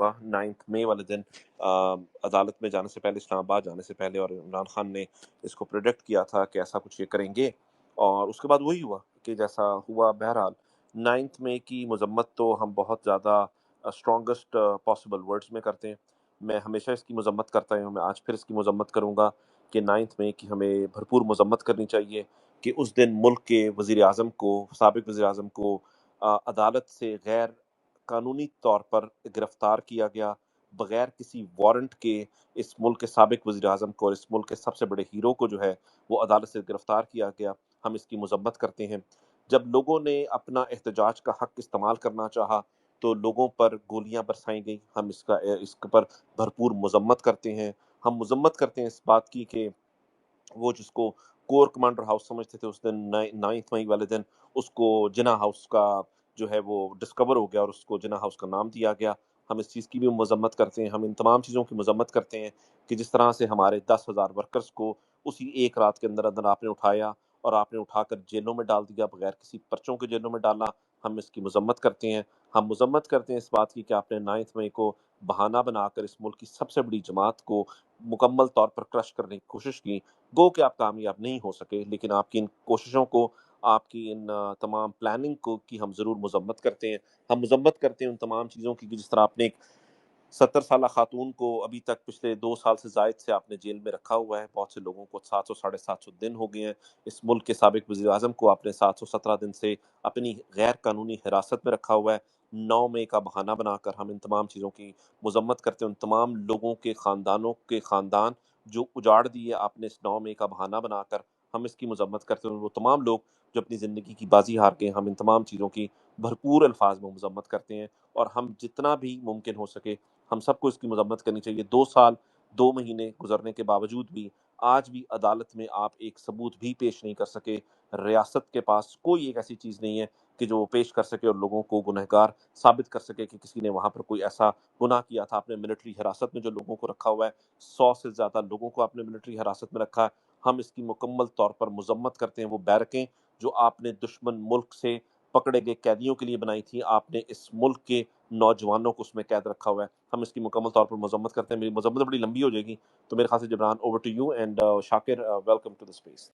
होगा 9 मई वाले दिन अदालत में जाने से पहले, इस्लामाबाद जाने से पहले, और इमरान खान ने इसको प्रेडिक्ट किया था कि ऐसा कुछ ये करेंगे, और उसके बाद वही हुआ कि जैसा हुआ। बहरहाल 9 मई की मजम्मत तो हम बहुत ज़्यादा स्ट्रॉन्गेस्ट पॉसिबल वर्ड्स में करते हैं। मैं हमेशा इसकी मजम्मत करता हूँ, मैं आज फिर इसकी मजम्मत करूँगा कि 9 मई की हमें भरपूर मजम्मत करनी चाहिए कि उस दिन मुल्क के वज़ीर आज़म को, साबिक़ वज़ीर आज़म को अदालत से गैर कानूनी तौर पर गिरफ्तार किया गया, बगैर किसी वारंट के। इस मुल्क के साबिक़ वज़ीर आज़म को और इस मुल्क के सबसे बड़े हीरो को जो है वो अदालत से गिरफ्तार किया गया। हम इसकी मजम्मत करते हैं। जब लोगों ने अपना एहतजाज का हक इस्तेमाल करना चाहा तो लोगों पर गोलियां बरसाई गई। हम इसके पर भरपूर मजम्मत करते हैं। हम मजम्मत करते हैं इस बात की कि वो जिसको कोर कमांडर हाउस समझते थे उस दिन 9 मई वाले दिन, उसको जिना हाउस का जो है वो डिस्कवर हो गया और उसको जिना हाउस का नाम दिया गया। हम इस चीज़ की भी मजम्मत करते हैं। हम इन तमाम चीज़ों की मजम्मत करते हैं कि जिस तरह से हमारे 10,000 वर्कर्स को उसी एक रात के अंदर अंदर आपने उठाया और आपने उठाकर जेलों में डाल दिया, बगैर किसी पर्चों के जेलों में डाला। हम इसकी मजम्मत करते हैं। हम मजम्मत करते हैं इस बात की कि आपने 9 मई को बहाना बनाकर इस मुल्क की सबसे बड़ी जमात को मुकम्मल तौर पर क्रश करने की कोशिश की। गो कि आप कामयाब नहीं हो सके, लेकिन आपकी इन कोशिशों को, आपकी इन तमाम प्लानिंग को की हम ज़रूर मजम्मत करते हैं। हम मजम्मत करते हैं उन तमाम चीज़ों की कि जिस तरह आपने एक 70 साला खातून को अभी तक पिछले 2 साल से ज़ायद से आपने जेल में रखा हुआ है। बहुत से लोगों को 700 साढ़े 700 दिन हो गए हैं। इस मुल्क के साबिक़ वज़ीर-ए-आज़म को आपने 717 दिन से अपनी गैर कानूनी हिरासत में रखा हुआ है। 9 मई का बहाना बनाकर हम इन तमाम चीज़ों की मजम्मत करते हैं। उन तमाम लोगों के ख़ानदानों के ख़ानदान जो उजाड़ दिए आपने इस 9 मई का बहाना बनाकर, हम इसकी मजम्मत करते हैं। वो तमाम लोग जो अपनी ज़िंदगी की बाजी हार गए, हम इन तमाम चीज़ों की भरपूर अल्फाज में मजम्मत करते हैं। और हम जितना भी मुमकिन हो सके हम सबको इसकी मजम्मत करनी चाहिए। 2 साल 2 महीने गुजरने के बावजूद भी आज भी अदालत में आप एक सबूत भी पेश नहीं कर सके। रियासत के पास कोई एक ऐसी चीज़ नहीं है कि जो वो पेश कर सके और लोगों को गुनहगार साबित कर सके कि किसी ने वहाँ पर कोई ऐसा गुनाह किया था। आपने मिलिट्री हिरासत में जो लोगों को रखा हुआ है, 100 से ज़्यादा लोगों को आपने मिलिट्री हिरासत में रखा है। हम इसकी मुकम्मल तौर पर मजम्मत करते हैं। वो बैरकें जो आपने दुश्मन मुल्क से पकड़े गए कैदियों के लिए बनाई थी, आपने इस मुल्क के नौजवानों को उसमें कैद रखा हुआ है। हम इसकी मुकम्मल तौर पर मजम्मत करते हैं। मेरी मजम्मत बड़ी लंबी हो जाएगी, तो मेरे ख्याल से Jabran, over to you and Shakir, welcome to the space.